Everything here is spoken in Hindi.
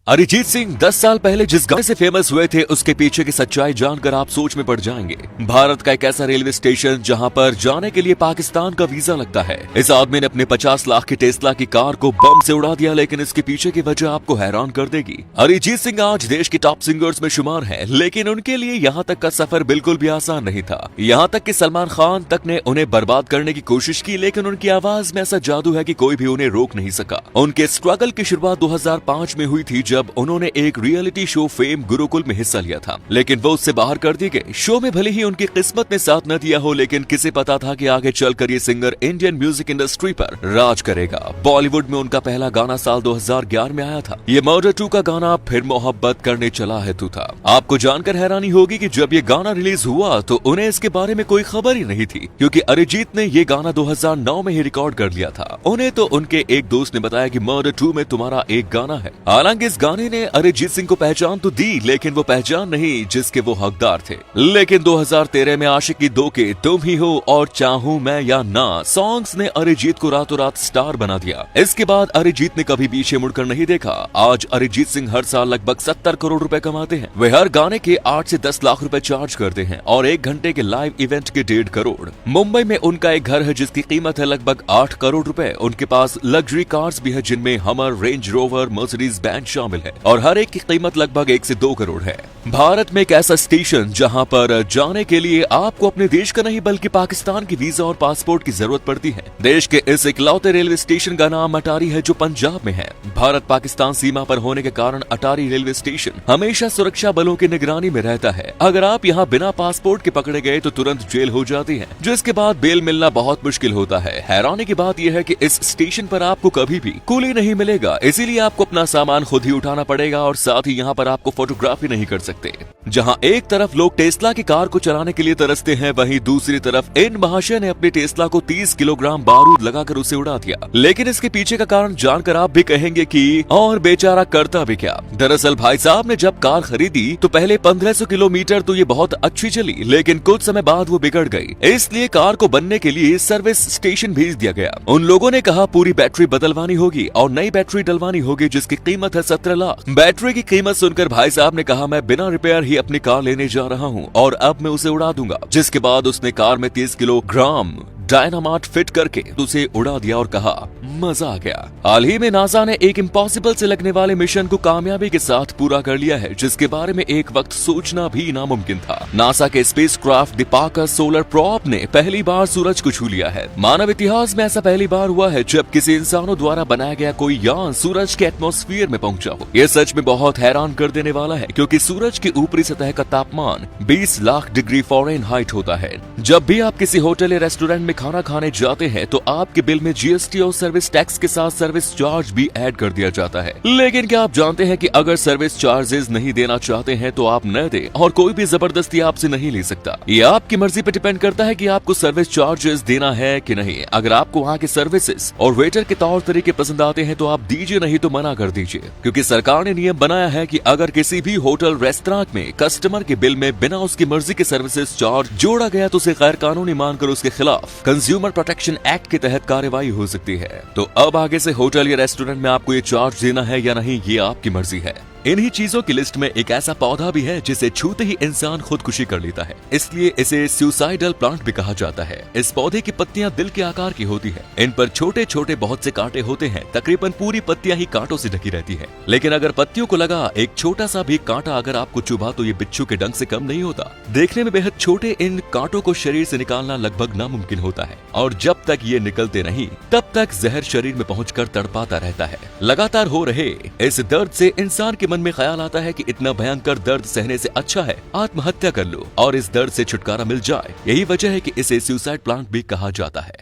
अरिजीत सिंह 10 साल पहले जिस गाने से फेमस हुए थे उसके पीछे की सच्चाई जानकर आप सोच में पड़ जाएंगे। भारत का एक ऐसा रेलवे स्टेशन जहां पर जाने के लिए पाकिस्तान का वीजा लगता है। इस आदमी ने अपने 50 लाख की टेस्ला की कार को बम से उड़ा दिया, लेकिन इसके पीछे की वजह आपको हैरान कर देगी। अरिजीत सिंह आज देश के टॉप सिंगर्स में शुमार है, लेकिन उनके लिए यहाँ तक का सफर बिल्कुल भी आसान नहीं था। यहाँ तक कि सलमान खान तक ने उन्हें बर्बाद करने की कोशिश की, लेकिन उनकी आवाज में ऐसा जादू है कि कोई भी उन्हें रोक नहीं सका। उनके स्ट्रगल की शुरुआत 2005 में हुई थी, जब उन्होंने एक रियलिटी शो फेम गुरुकुल में हिस्सा लिया था, लेकिन वो उससे बाहर कर दिए गए। शो में भले ही उनकी किस्मत ने साथ न दिया हो, लेकिन किसे पता था कि आगे चलकर ये सिंगर इंडियन म्यूजिक इंडस्ट्री पर राज करेगा। बॉलीवुड में उनका पहला गाना साल 2011 में आया था। ये मर्डर 2 का गाना फिर मोहब्बत करने चला है तू था। आपको जानकर हैरानी होगी कि जब ये गाना रिलीज हुआ तो उन्हें इसके बारे में कोई खबर ही नहीं थी, क्योंकि अरिजीत ने ये गाना 2009 में ही रिकॉर्ड कर लिया था। उन्हें तो उनके एक दोस्त ने बताया कि मर्डर 2 में तुम्हारा एक गाना है। हालांकि इस गाने ने अरिजीत सिंह को पहचान तो दी, लेकिन वो पहचान नहीं जिसके वो हकदार थे। लेकिन 2013 में आशिकी 2 के तुम ही हो और चाहूं मैं या ना सॉन्ग्स ने अरिजीत को रातों रात स्टार बना दिया। इसके बाद अरिजीत ने कभी पीछे मुड़कर नहीं देखा। आज अरिजीत सिंह हर साल लगभग 70 करोड़ रुपए कमाते हैं। वे हर गाने के 8 से 10 लाख रुपए चार्ज करते हैं और 1 घंटे के लाइव इवेंट के 1.5 करोड़। मुंबई में उनका एक घर है जिसकी कीमत है लगभग 8 करोड़ रुपए। उनके पास लग्जरी कार्स भी है, जिनमें हमर, रेंज रोवर, मर्सिडीज बैंज शामिल है और हर एक की कीमत लगभग 1 से 2 करोड़ है। भारत में एक ऐसा स्टेशन जहां पर जाने के लिए आपको अपने देश का नहीं बल्कि पाकिस्तान की वीजा और पासपोर्ट की जरूरत पड़ती है। देश के इस इकलौते रेलवे स्टेशन का नाम अटारी है, जो पंजाब में है। भारत पाकिस्तान सीमा पर होने के कारण अटारी रेलवे स्टेशन हमेशा सुरक्षा बलों की निगरानी में रहता है। अगर आप यहाँ बिना पासपोर्ट के पकड़े गए तो तुरंत जेल हो जाती है, जिसके बाद बेल मिलना बहुत मुश्किल होता है। हैरानी की बात यह है कि इस स्टेशन पर आपको कभी भी कूली नहीं मिलेगा, इसीलिए आपको अपना सामान खुद ही उठाना पड़ेगा और साथ ही यहाँ पर आपको फोटोग्राफी नहीं कर सकते। जहाँ एक तरफ लोग टेस्ला की कार को चलाने के लिए तरसते हैं, वहीं दूसरी तरफ इन महाशय ने अपने टेस्ला को 30 किलोग्राम बारूद लगाकर उसे उड़ा दिया। लेकिन इसके पीछे का कारण जानकर आप भी कहेंगे कि और बेचारा करता भी क्या। दरअसल भाई साहब ने जब कार खरीदी तो पहले 1500 किलोमीटर तो ये बहुत अच्छी चली, लेकिन कुछ समय बाद वो बिगड़ गई। इसलिए कार को बनने के लिए सर्विस स्टेशन भेज दिया गया। उन लोगों ने कहा पूरी बैटरी बदलवानी होगी और नई बैटरी डलवानी होगी, जिसकी कीमत है 17 लाख। बैटरी की कीमत सुनकर भाई साहब ने कहा मैं बिना रिपेयर ही अपनी कार लेने जा रहा हूँ और अब मैं उसे उड़ा दूंगा। जिसके बाद उसने कार में 30 किलोग्राम डायनामाइट फिट करके उसे उड़ा दिया और कहा मजा आ गया। हाल ही में नासा ने एक इम्पॉसिबल से लगने वाले मिशन को कामयाबी के साथ पूरा कर लिया है, जिसके बारे में एक वक्त सोचना भी नामुमकिन था। नासा के स्पेसक्राफ्ट दीपाकर सोलर प्रोब ने पहली बार सूरज को छू लिया है। मानव इतिहास में ऐसा पहली बार हुआ है जब किसी इंसानों द्वारा बनाया गया कोई यान सूरज के एटमॉस्फेयर में पहुंचा हो। यह सच में बहुत हैरान कर देने वाला है, क्योंकि सूरज की ऊपरी सतह का तापमान 20 लाख डिग्री फ़ारेनहाइट होता है। जब भी आप किसी होटल या रेस्टोरेंट में खाना खाने जाते हैं तो आपके बिल में जीएसटी और सर्विस टैक्स के साथ सर्विस चार्ज भी ऐड कर दिया जाता है। लेकिन क्या आप जानते हैं कि अगर सर्विस चार्जेस नहीं देना चाहते हैं तो आप न दें और कोई भी जबरदस्ती आपसे नहीं ले सकता। ये आपकी मर्जी पर डिपेंड करता है कि आपको सर्विस चार्जेस देना है कि नहीं। अगर आपको वहाँ के सर्विसेज और वेटर के तौर तरीके पसंद आते हैं तो आप दीजिए, नहीं तो मना कर दीजिए, क्योंकि सरकार ने नियम बनाया है कि अगर किसी भी होटल रेस्टोरेंट में कस्टमर के बिल में बिना उसकी मर्जी के सर्विसेज चार्ज जोड़ा गया तो उसे गैर कानूनी मानकर उसके खिलाफ कंज्यूमर प्रोटेक्शन एक्ट के तहत कार्रवाई हो सकती है। तो अब आगे से होटल या रेस्टोरेंट में आपको ये चार्ज देना है या नहीं, ये आपकी मर्जी है। इन्हीं चीजों की लिस्ट में एक ऐसा पौधा भी है जिसे छूते ही इंसान खुदकुशी कर लेता है, इसलिए इसे सुसाइडल प्लांट भी कहा जाता है। इस पौधे की पत्तियां दिल के आकार की होती है। इन पर छोटे छोटे बहुत से कांटे होते हैं। तकरीबन पूरी पत्तियां ही कांटों से ढकी रहती है, लेकिन अगर पत्तियों को लगा एक छोटा सा भी कांटा अगर आपको चुभा तो ये बिच्छू के डंक से कम नहीं होता। देखने में बेहद छोटे इन कांटों को शरीर से निकालना लगभग नामुमकिन होता है, और जब तक ये निकलते नहीं तब तक जहर शरीर में पहुंचकर तड़पाता रहता है। लगातार हो रहे इस दर्द से इंसान के मन में ख्याल आता है कि इतना भयंकर दर्द सहने से अच्छा है आत्महत्या कर लो और इस दर्द से छुटकारा मिल जाए। यही वजह है कि इसे सुसाइड प्लांट भी कहा जाता है।